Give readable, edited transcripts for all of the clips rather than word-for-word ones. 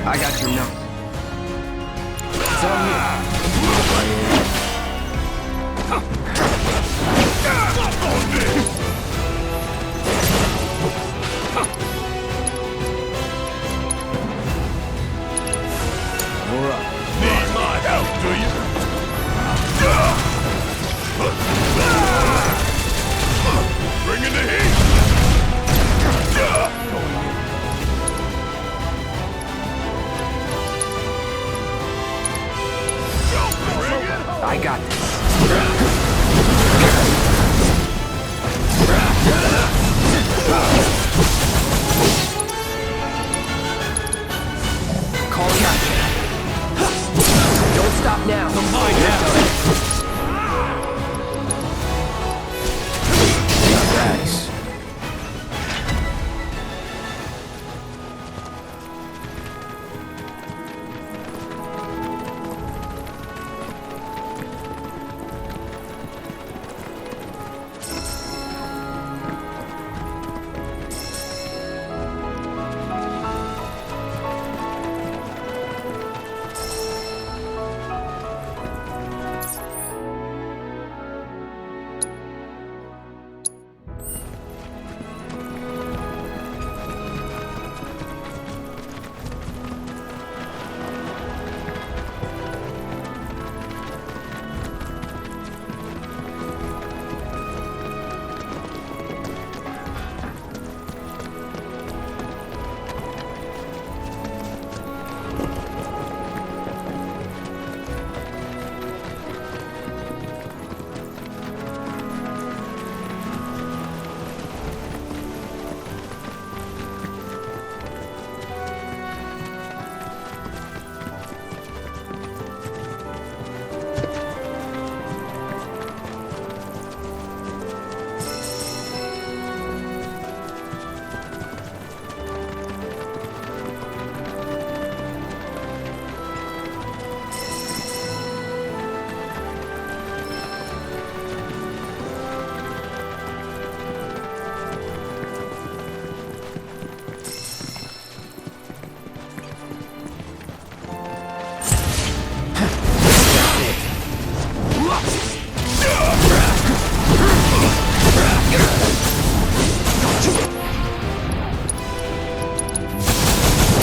I got your number. It's on you. Alright. Need my help, do you? Bring in the heat! I got this. Calling out. Don't stop now. Combine now. Nice.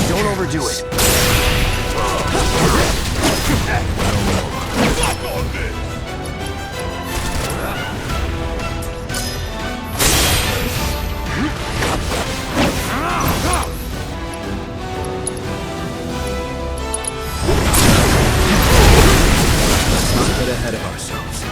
Don't overdo it. Let's not get ahead of ourselves.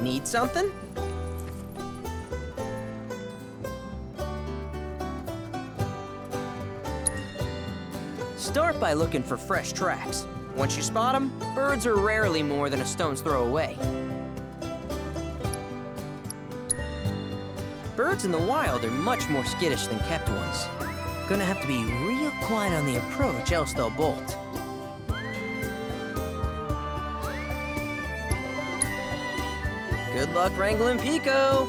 Need something? Start by looking for fresh tracks. Once you spot them, birds are rarely more than a stone's throw away. Birds in the wild are much more skittish than kept ones. Gonna have to be real quiet on the approach, else they'll bolt. Good luck wrangling Pico!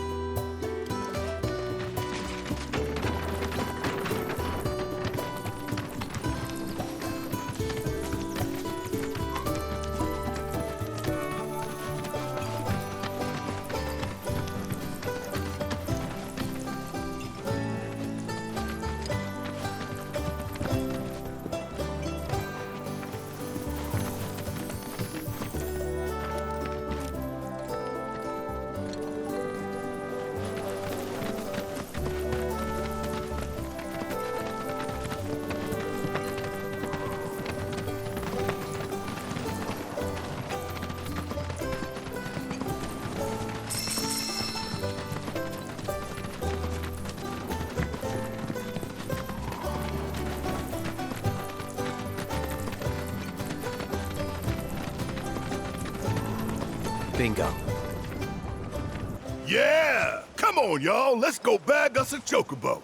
Bingo. Yeah! Come on, y'all. Let's go bag us a chocobo.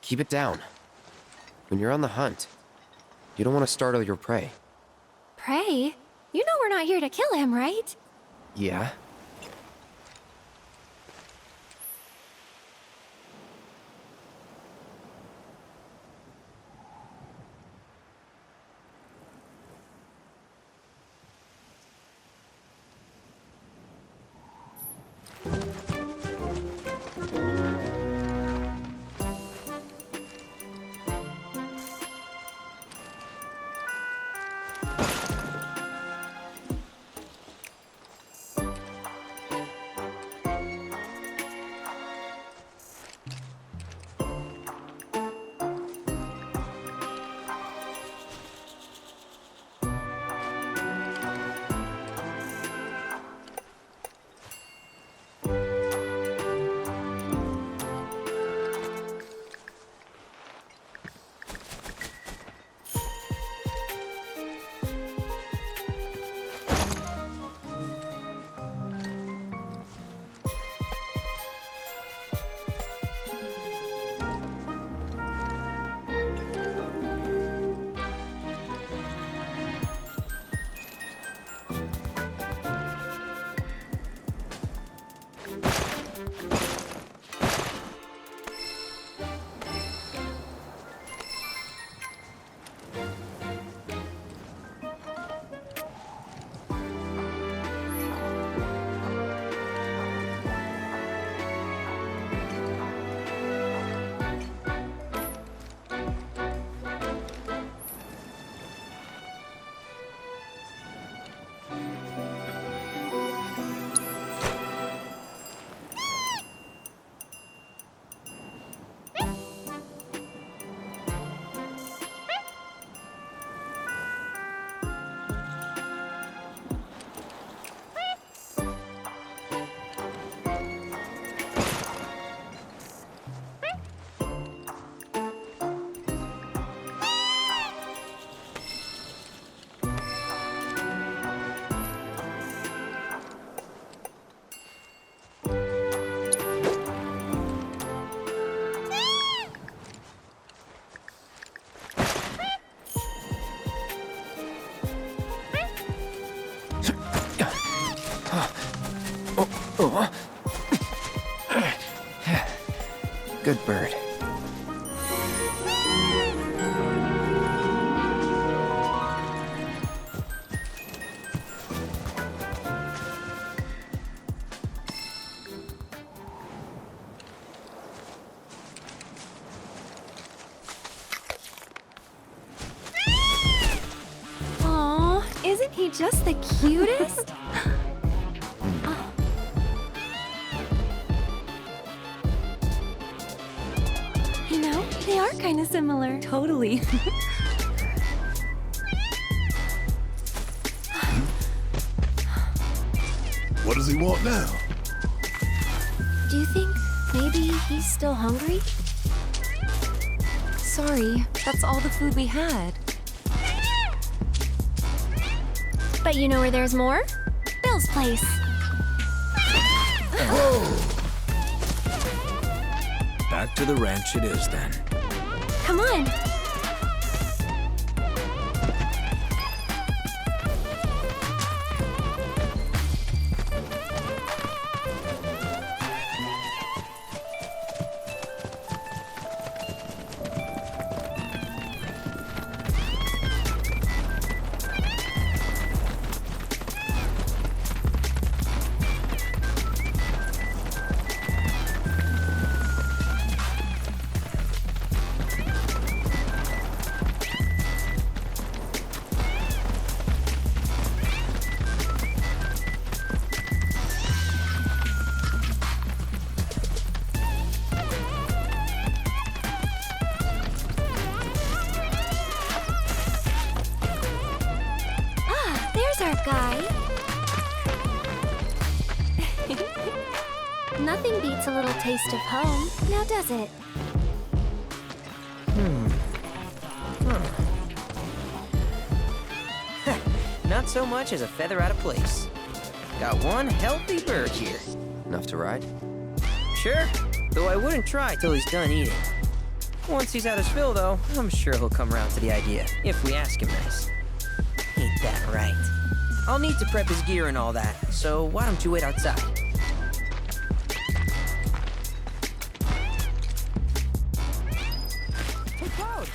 Keep it down. When you're on the hunt, you don't want to startle your prey. Prey? You know we're not here to kill him, right? Yeah? Good bird. Aw, isn't he just the cutest? You know, they are kind of similar. Totally. does he want now? Do you think maybe he's still hungry? Sorry, that's all the food we had. But you know where there's more? Bill's place. Back to the ranch it is then. Come on. There's our guy. Nothing beats a little taste of home, now does it? Not so much as a feather out of place. Got one healthy bird here. Enough to ride? Sure, though I wouldn't try till he's done eating. Once he's had his fill, though, I'm sure he'll come around to the idea, if we ask him nice. Ain't that right? I'll need to prep his gear and all that, so why don't you wait outside? Hey, Cloud!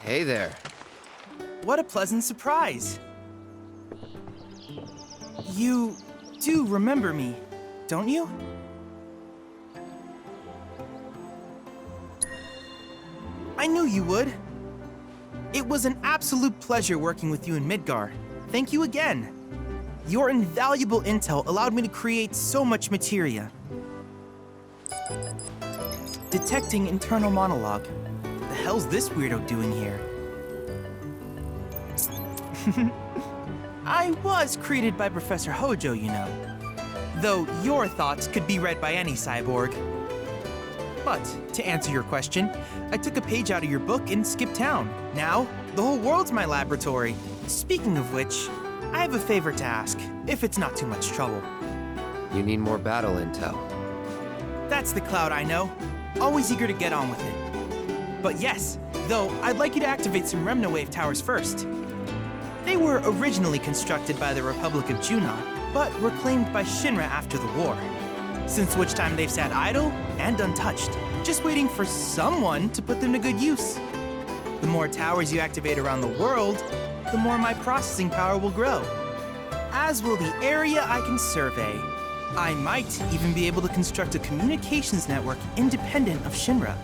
Hey there. What a pleasant surprise. You do remember me, don't you? I knew you would. It was an absolute pleasure working with you in Midgar. Thank you again. Your invaluable intel allowed me to create so much materia. Detecting internal monologue. The hell's this weirdo doing here? I was created by Professor Hojo, you know. Though your thoughts could be read by any cyborg. But, to answer your question, I took a page out of your book and skipped town. Now, the whole world's my laboratory. Speaking of which, I have a favor to ask, if it's not too much trouble. You need more battle intel. That's the Cloud I know. Always eager to get on with it. But yes, though, I'd like you to activate some Remnawave towers first. They were originally constructed by the Republic of Junon, but were claimed by Shinra after the war. Since which time they've sat idle and untouched, just waiting for someone to put them to good use. The more towers you activate around the world, the more my processing power will grow. As will the area I can survey. I might even be able to construct a communications network independent of Shinra.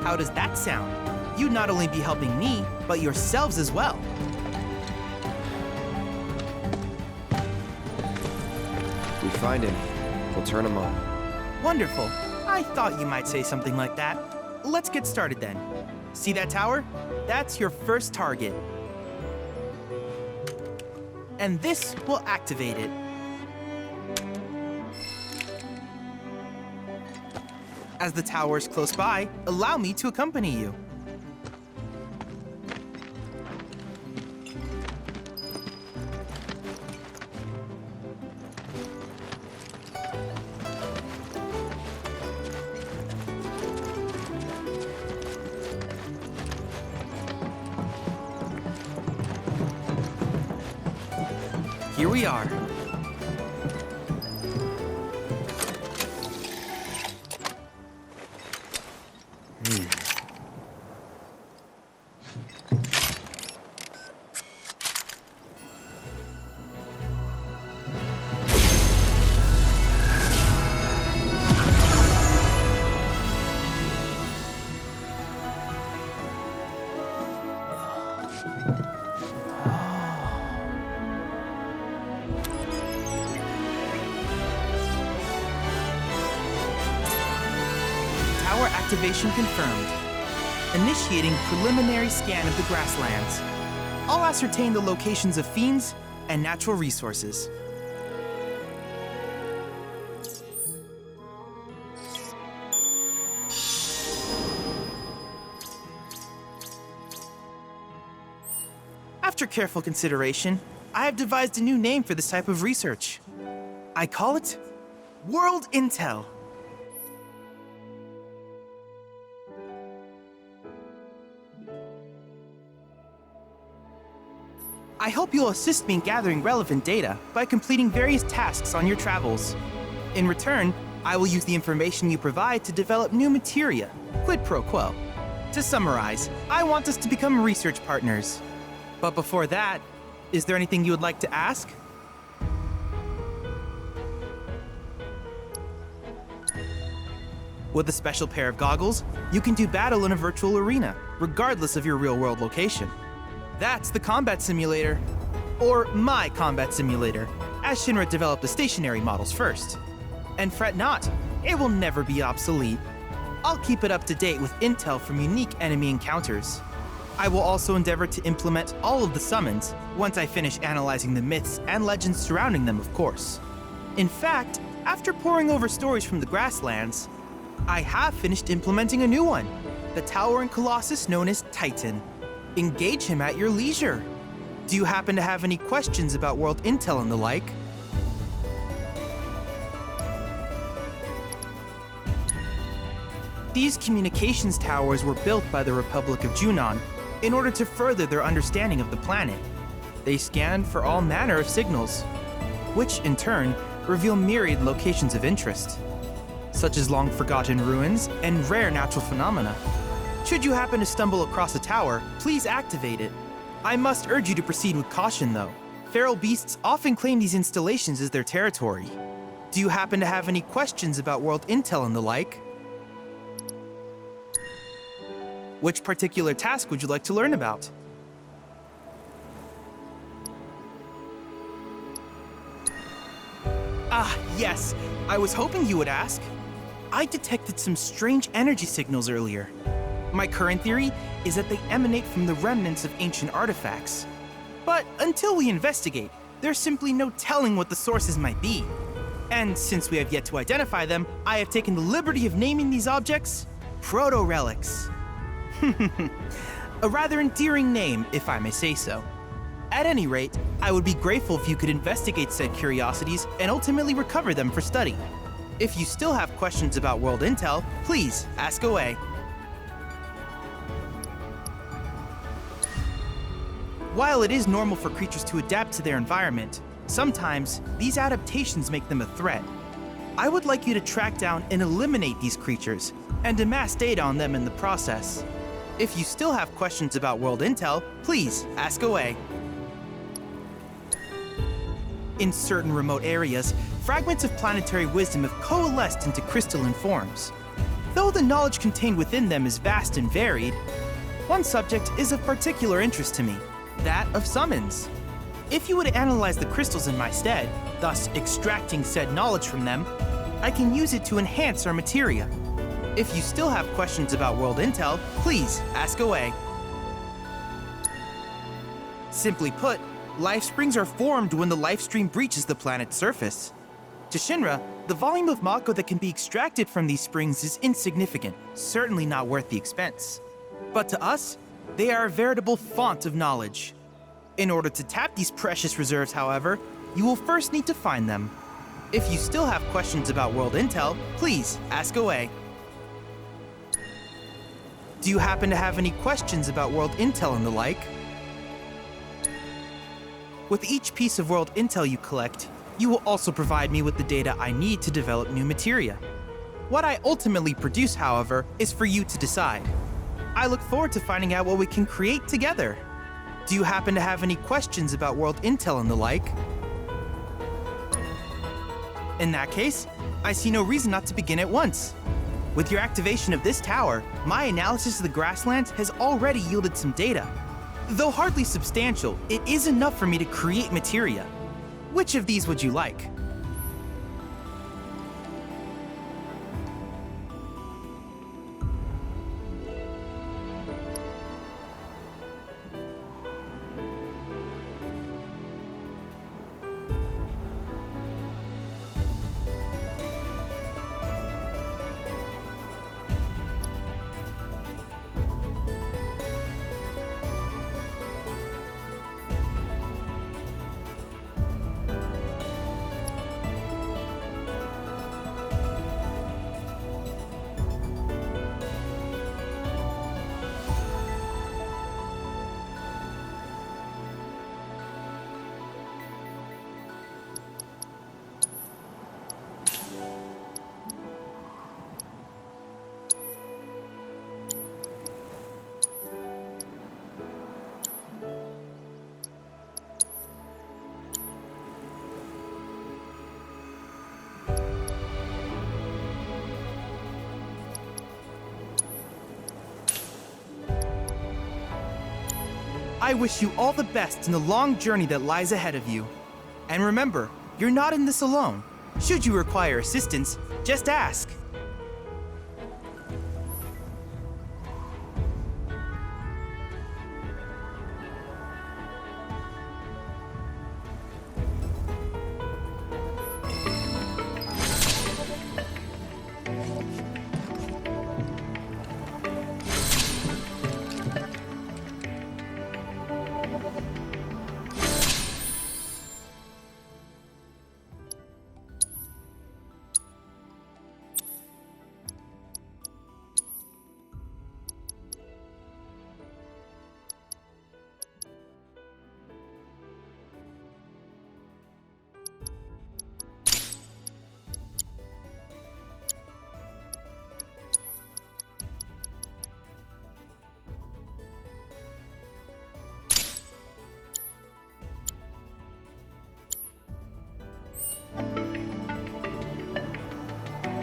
How does that sound? You'd not only be helping me, but yourselves as well. If we find any, we'll turn them on. Wonderful. I thought you might say something like that. Let's get started then. See that tower? That's your first target. And this will activate it. As the tower is close by, allow me to accompany you. Here we are. Tower activation confirmed. Initiating preliminary scan of the grasslands. I'll ascertain the locations of fiends and natural resources. After careful consideration, I have devised a new name for this type of research. I call it World Intel. I hope you'll assist me in gathering relevant data by completing various tasks on your travels. In return, I will use the information you provide to develop new materia, quid pro quo. To summarize, I want us to become research partners. But before that, is there anything you would like to ask? With a special pair of goggles, you can do battle in a virtual arena, regardless of your real-world location. That's the combat simulator. Or my combat simulator, as Shinra developed the stationary models first. And fret not, it will never be obsolete. I'll keep it up to date with intel from unique enemy encounters. I will also endeavor to implement all of the summons once I finish analyzing the myths and legends surrounding them, of course. In fact, after poring over stories from the grasslands, I have finished implementing a new one, the towering colossus known as Titan. Engage him at your leisure. Do you happen to have any questions about world intel and the like? These communications towers were built by the Republic of Junon in order to further their understanding of the planet. They scan for all manner of signals, which in turn reveal myriad locations of interest, such as long-forgotten ruins and rare natural phenomena. Should you happen to stumble across a tower, please activate it. I must urge you to proceed with caution, though. Feral beasts often claim these installations as their territory. Do you happen to have any questions about world intel and the like? Which particular task would you like to learn about? Ah, yes. I was hoping you would ask. I detected some strange energy signals earlier. My current theory is that they emanate from the remnants of ancient artifacts. But until we investigate, there's simply no telling what the sources might be. And since we have yet to identify them, I have taken the liberty of naming these objects proto-relics. A rather endearing name, if I may say so. At any rate, I would be grateful if you could investigate said curiosities and ultimately recover them for study. If you still have questions about world intel, please ask away. While it is normal for creatures to adapt to their environment, sometimes these adaptations make them a threat. I would like you to track down and eliminate these creatures, and amass data on them in the process. If you still have questions about world intel, please ask away. In certain remote areas, fragments of planetary wisdom have coalesced into crystalline forms. Though the knowledge contained within them is vast and varied, one subject is of particular interest to me. That of summons. If you would analyze the crystals in my stead, thus extracting said knowledge from them, I can use it to enhance our materia. If you still have questions about world intel, please ask away. Simply put, life springs are formed when the life stream breaches the planet's surface. To Shinra, the volume of Mako that can be extracted from these springs is insignificant, certainly not worth the expense. But to us, they are a veritable font of knowledge. In order to tap these precious reserves, however, you will first need to find them. If you still have questions about world intel, please ask away. Do you happen to have any questions about world intel and the like? With each piece of world intel you collect, you will also provide me with the data I need to develop new materia. What I ultimately produce, however, is for you to decide. I look forward to finding out what we can create together. Do you happen to have any questions about world intel and the like? In that case, I see no reason not to begin at once. With your activation of this tower, my analysis of the grasslands has already yielded some data. Though hardly substantial, it is enough for me to create materia. Which of these would you like? I wish you all the best in the long journey that lies ahead of you. And remember, you're not in this alone. Should you require assistance, just ask.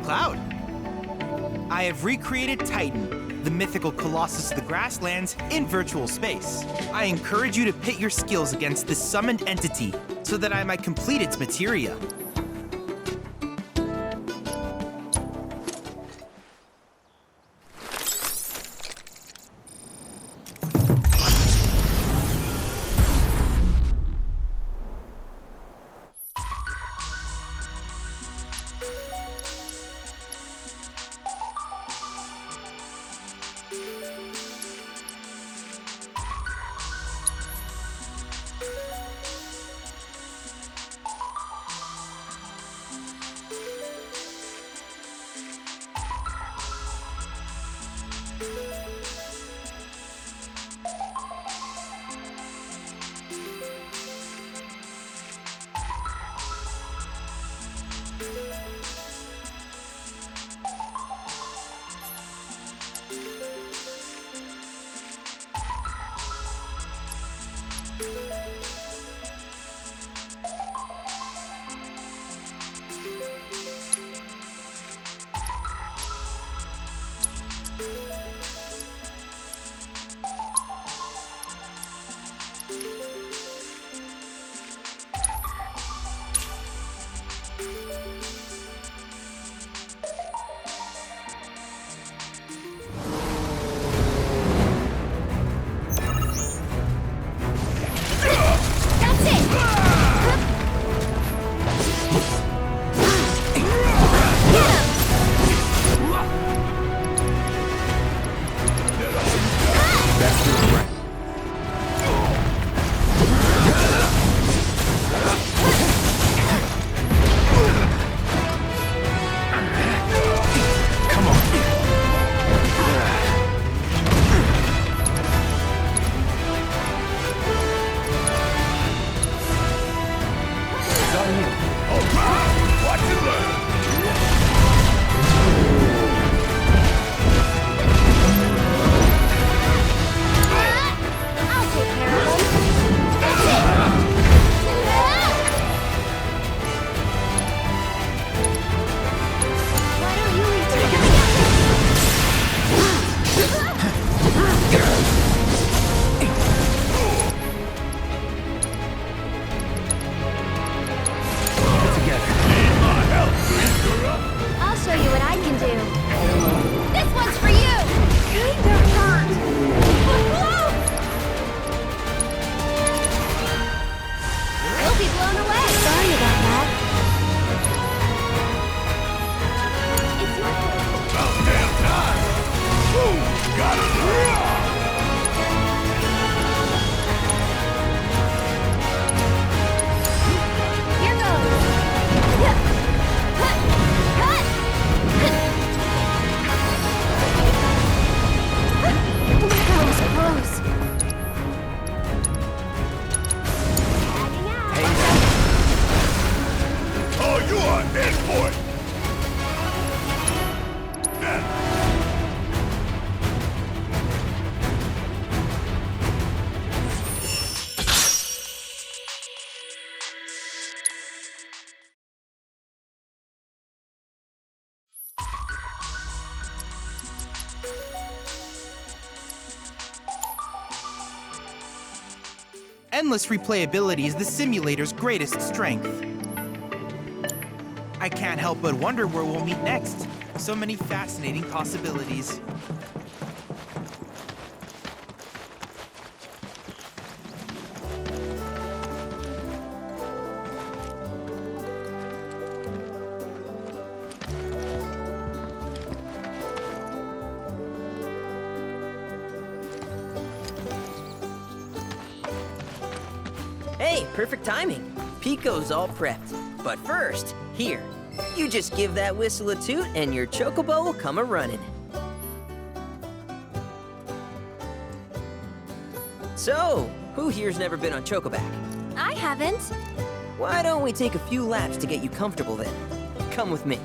Cloud. I have recreated Titan, the mythical colossus of the grasslands, in virtual space. I encourage you to pit your skills against this summoned entity so that I might complete its materia. Endless replayability is the simulator's greatest strength. I can't help but wonder where we'll meet next. So many fascinating possibilities. Hey, perfect timing. Pico's all prepped. But first, here, you just give that whistle a toot and your chocobo will come a-running. So, who here's never been on Chocoback? I haven't. Why don't we take a few laps to get you comfortable then? Come with me.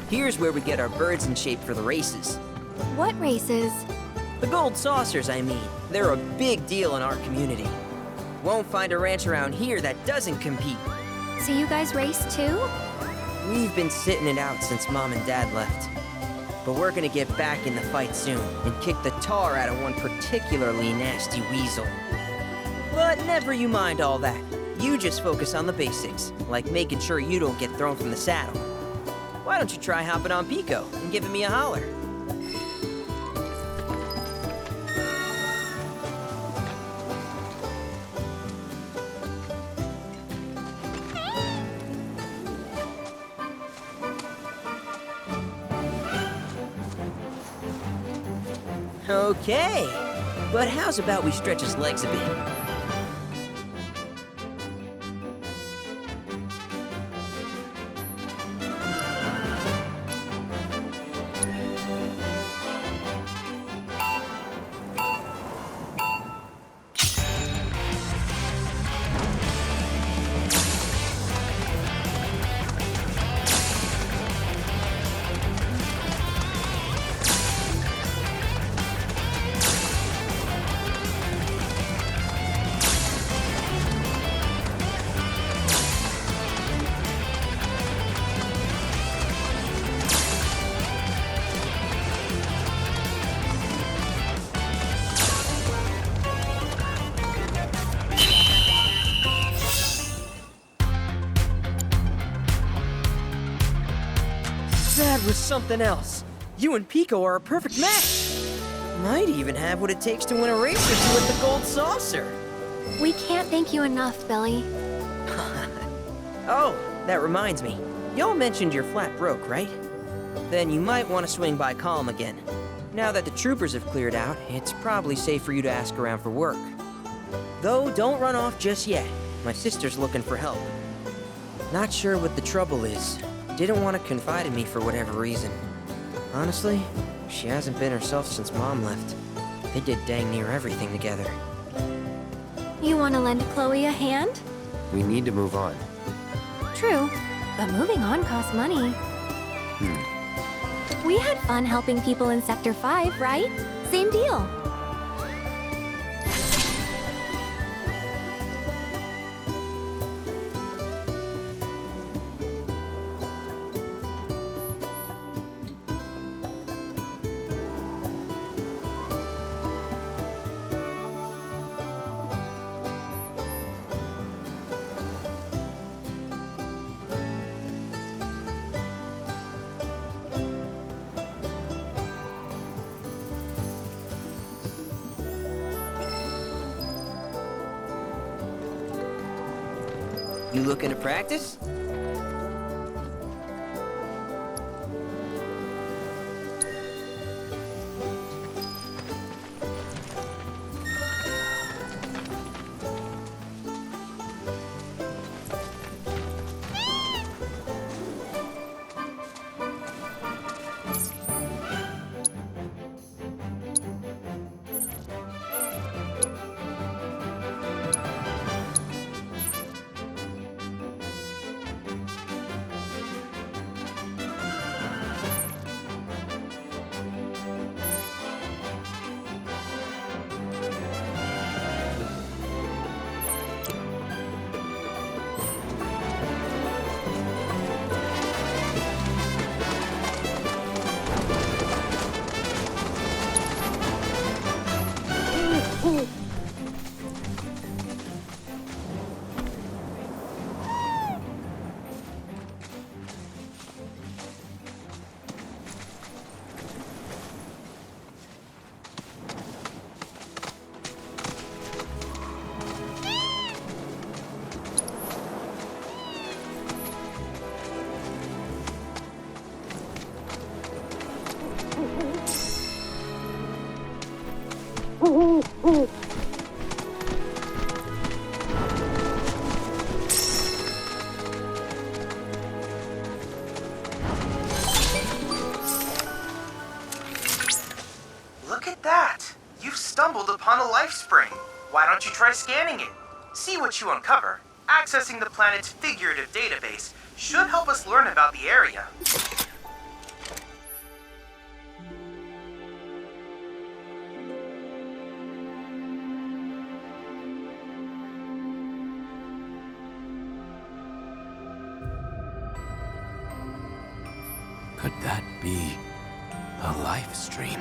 Here's where we get our birds in shape for the races. What races? The gold saucers, I mean. They're a big deal in our community. Won't find a ranch around here that doesn't compete. So you guys race too? We've been sitting it out since Mom and Dad left. But we're gonna get back in the fight soon and kick the tar out of one particularly nasty weasel. But never you mind all that. You just focus on the basics, like making sure you don't get thrown from the saddle. Why don't you try hopping on Pico and giving me a holler? Okay, but how's about we stretch his legs a bit? That was something else. You and Pico are a perfect match. Might even have what it takes to win a race or two with the gold saucer. We can't thank you enough, Billy. Oh, that reminds me. Y'all mentioned your flat broke, right? Then you might want to swing by Calm again. Now that the troopers have cleared out, it's probably safe for you to ask around for work. Though, don't run off just yet. My sister's looking for help. Not sure what the trouble is. Didn't want to confide in me for whatever reason. Honestly, she hasn't been herself since Mom left. They did dang near everything together. You want to lend Chloe a hand? We need to move on. True, but moving on costs money. We had fun helping people in Sector 5, right? Same deal. You looking to practice? Look at that! You've stumbled upon a life spring. Why don't you try scanning it? See what you uncover. Accessing the planet's figurative database should help us learn about the area. Could that be a life stream?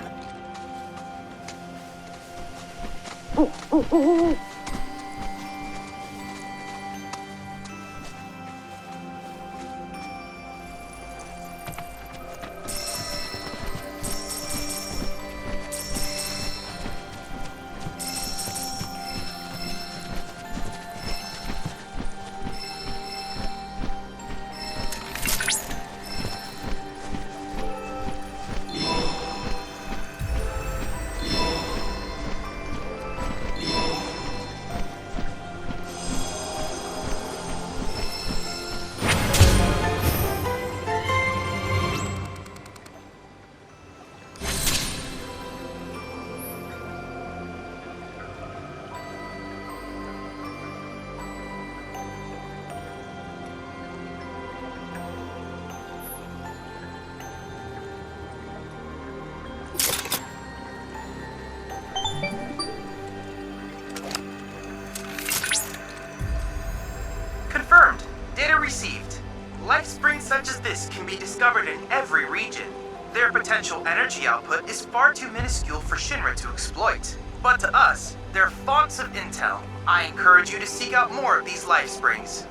Confirmed. Data received. Life springs such as this can be discovered in every region. Their potential energy output is far too minuscule for Shinra to exploit. But to us, they're fonts of intel. I encourage you to seek out more of these life springs.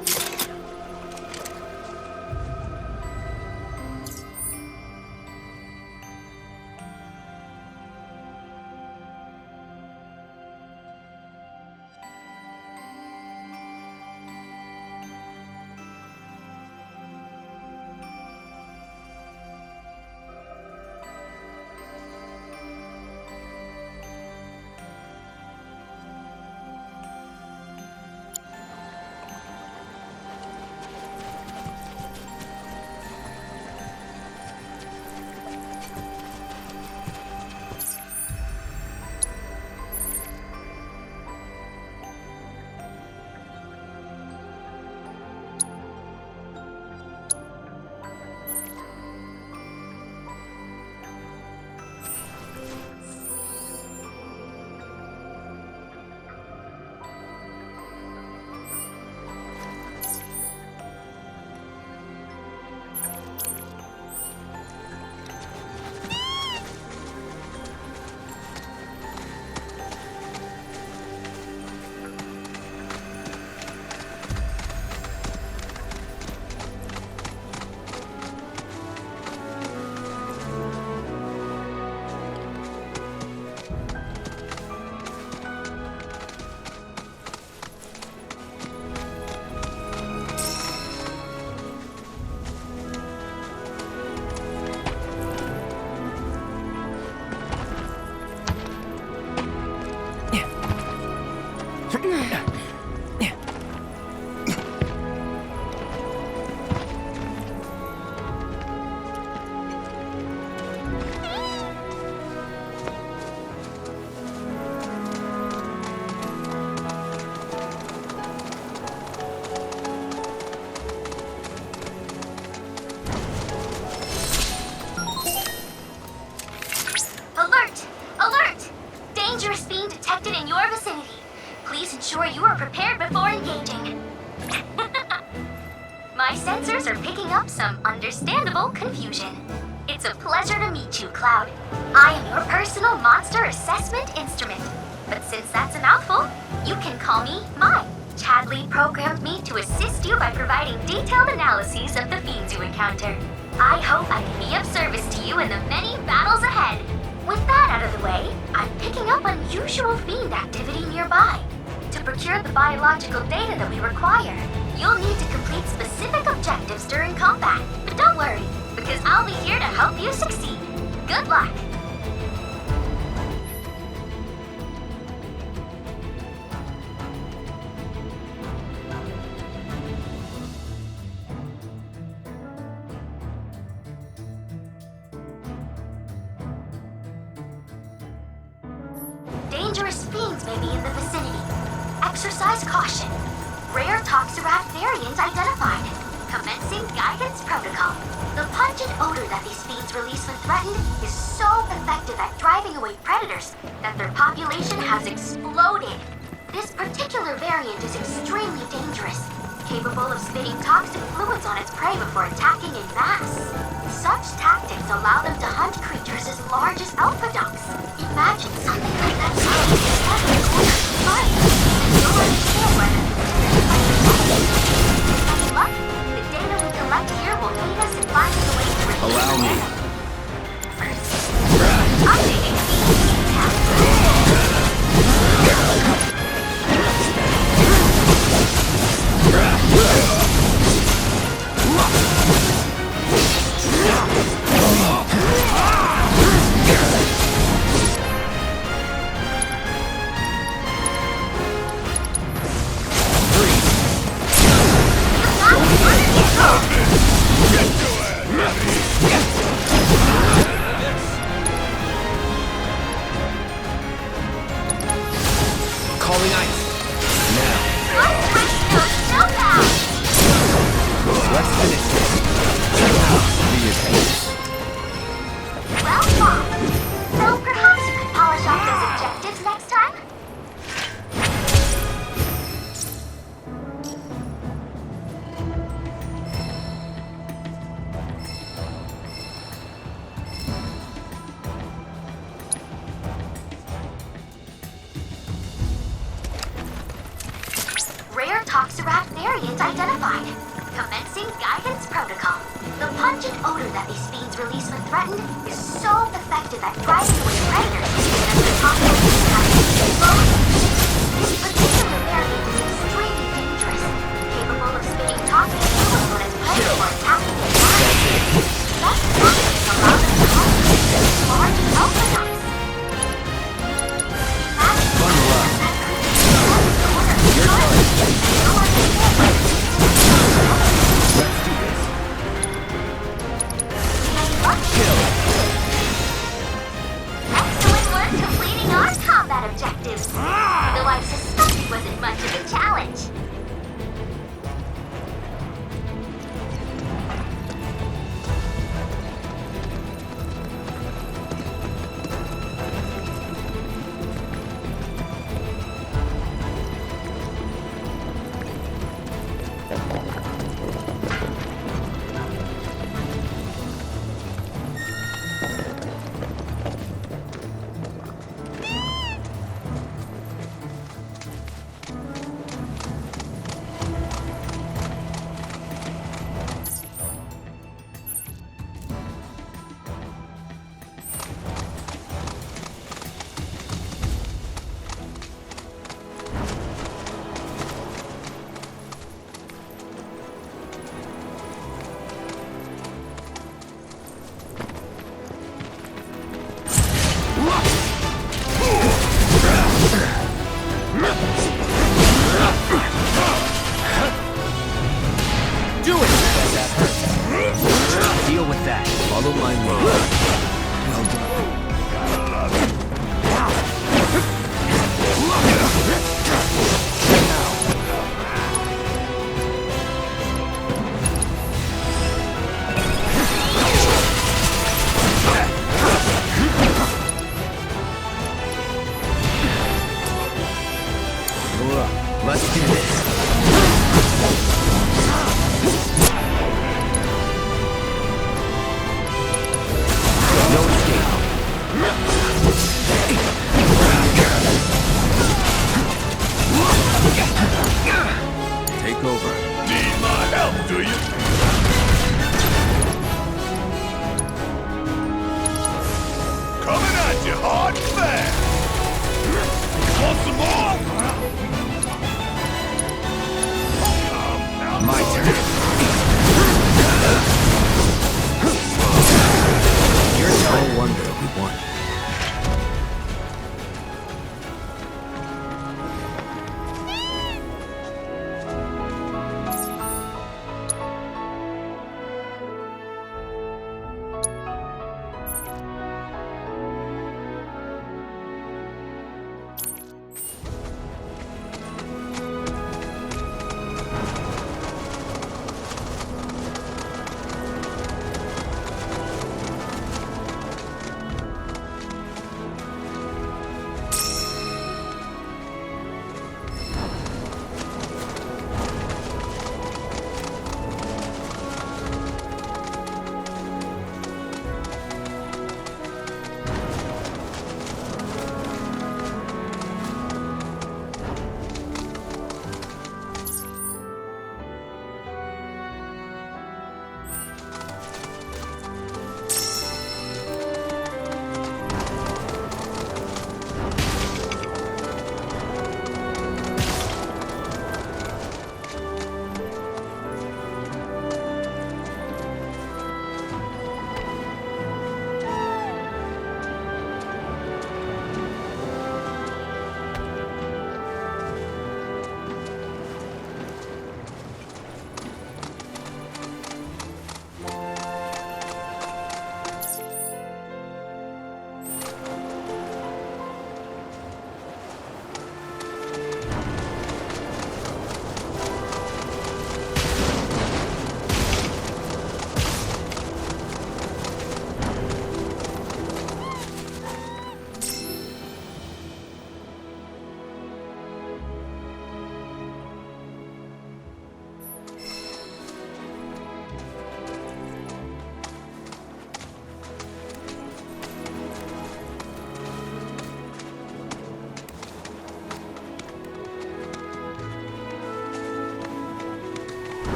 My sensors are picking up some understandable confusion. It's a pleasure to meet you, Cloud. I am your personal monster assessment instrument. But since that's a mouthful, you can call me Mai. Chadley programmed me to assist you by providing detailed analyses of the fiends you encounter. I hope I can be of service to you in the many battles ahead. With that out of the way, I'm picking up unusual fiend activity nearby. To procure the biological data that we require, you'll need to complete specific objectives during combat. But don't worry, because I'll be here to help you succeed. Good luck! Dangerous fiends may be in the vicinity. Exercise caution. Rare Toxirath variant identified. Commencing guidance protocol. The pungent odor that these fiends release when threatened is so effective at driving away predators that their population has exploded. This particular variant is extremely dangerous, capable of spitting toxic fluids on its prey before attacking in mass. Such tactics allow them to hunt creatures as large as alpha ducks. Imagine something like that sound instead of going to fight, and you'll understand why they're considered like luck. The data we collect here will aid us in finding a way to reduce Allow me. First, updating Calling ice. Now. Let's finish this. Be your pace. Well done. So perhaps you could polish off those objectives next time? Rare Toxirath variant identified. Commencing guidance protocol. The pungent odor that these fiends release when threatened is so effective at driving away predators that their population has exploded. This particular variant is extremely dangerous, capable of spitting toxic fluids when it's prey or attacking its body. Such tactics allow them to hunt creatures as large as alpha ducks. Imagine that creature sends the order to charge, and you'll understand why the Let's do this. excellent work completing our combat objectives. Though I suspect it wasn't much of a challenge. Do it! That hurt. Deal with that. Follow my lead. Well done. Let's do this.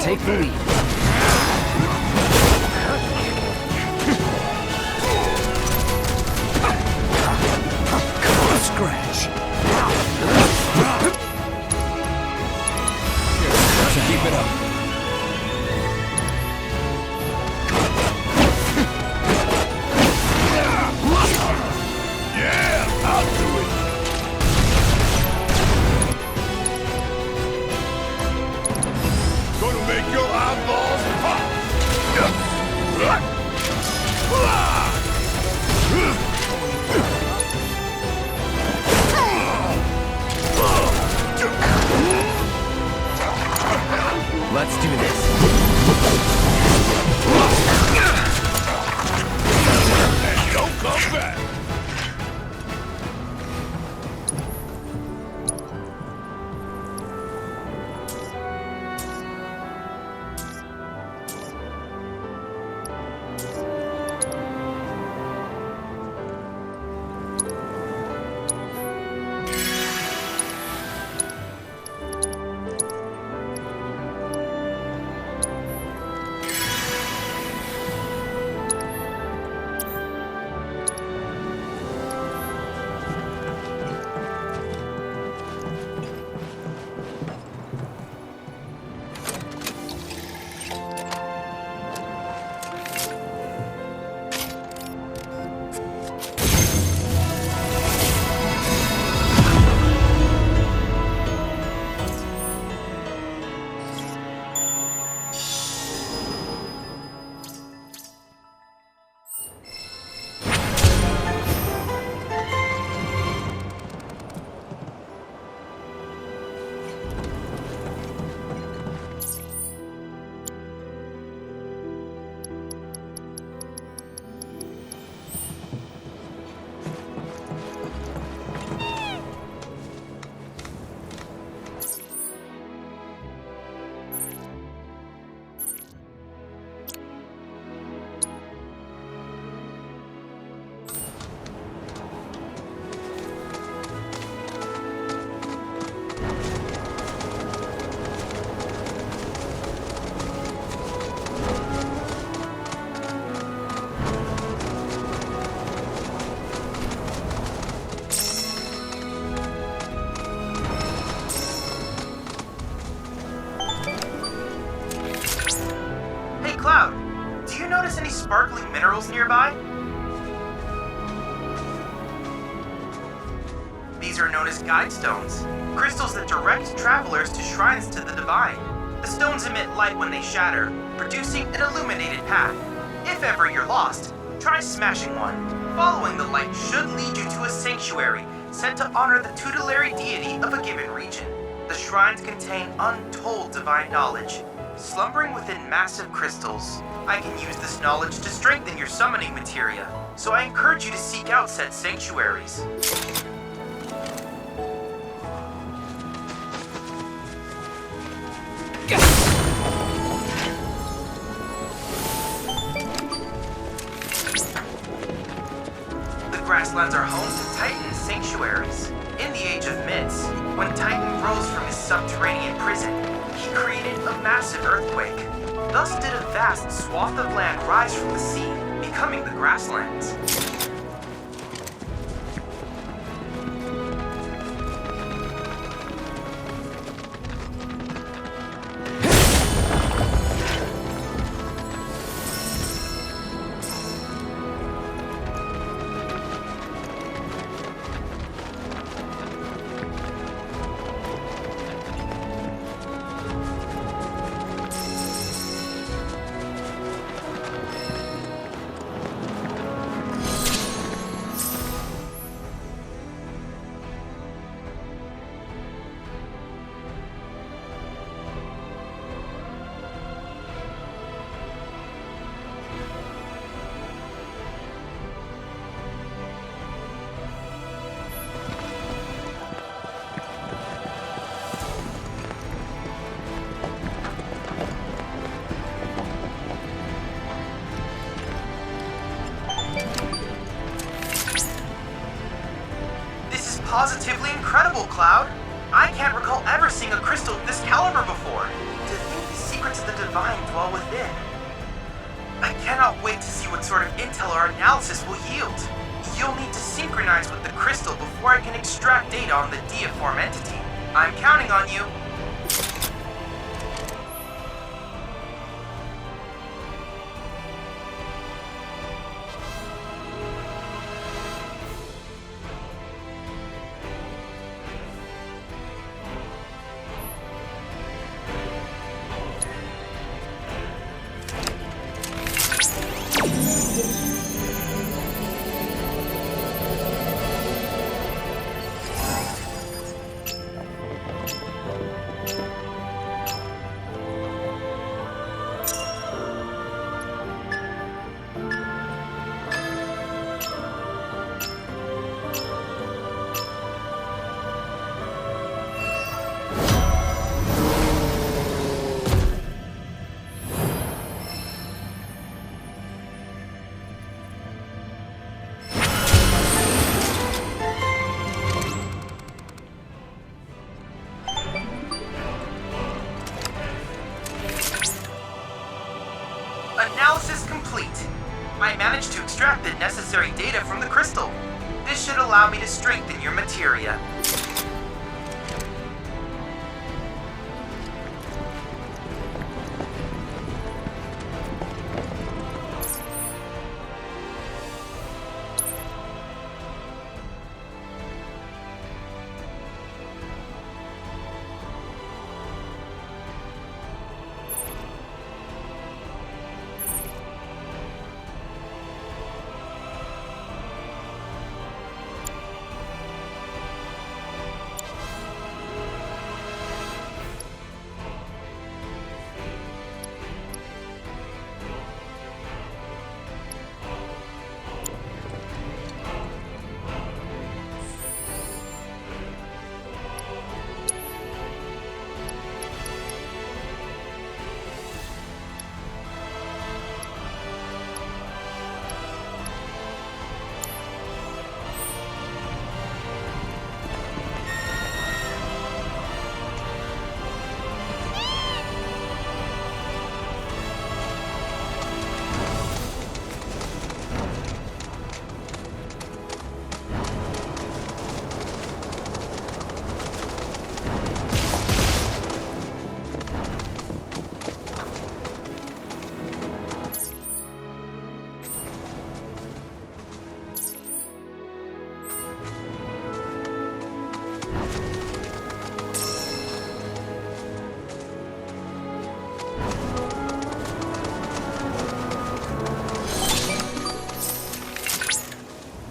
take the lead. Come on, Scratch. Keep it up. Yeah, I'll do it. Gonna make your eyeballs pop. Let's do this. And don't come back. Cloud, do you notice any sparkling minerals nearby? These are known as guide stones, crystals that direct travelers to shrines to the divine. The stones emit light when they shatter, producing an illuminated path. If ever you're lost, try smashing one. Following the light should lead you to a sanctuary set to honor the tutelary deity of a given region. The shrines contain untold divine knowledge, slumbering within massive crystals. I can use this knowledge to strengthen your summoning materia, so I encourage you to seek out said sanctuaries. The grasslands are home to Titan's sanctuaries. In the Age of Myths, when Titan rose from his subterranean prison, he created a massive earthquake. Thus did a vast swath of land rise from the sea, becoming the grasslands. Positively incredible, Cloud. I can't recall ever seeing a crystal of this caliber before. To think the secrets of the divine dwell within. I cannot wait to see what sort of intel our analysis will yield. You'll need to synchronize with the crystal before I can extract data on the deiform entity. I'm counting on you. Analysis complete. I managed to extract the necessary data from the crystal. This should allow me to strengthen your materia.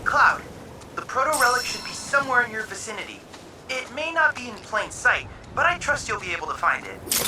Cloud, the proto-relic should be somewhere in your vicinity. It may not be in plain sight, but I trust you'll be able to find it.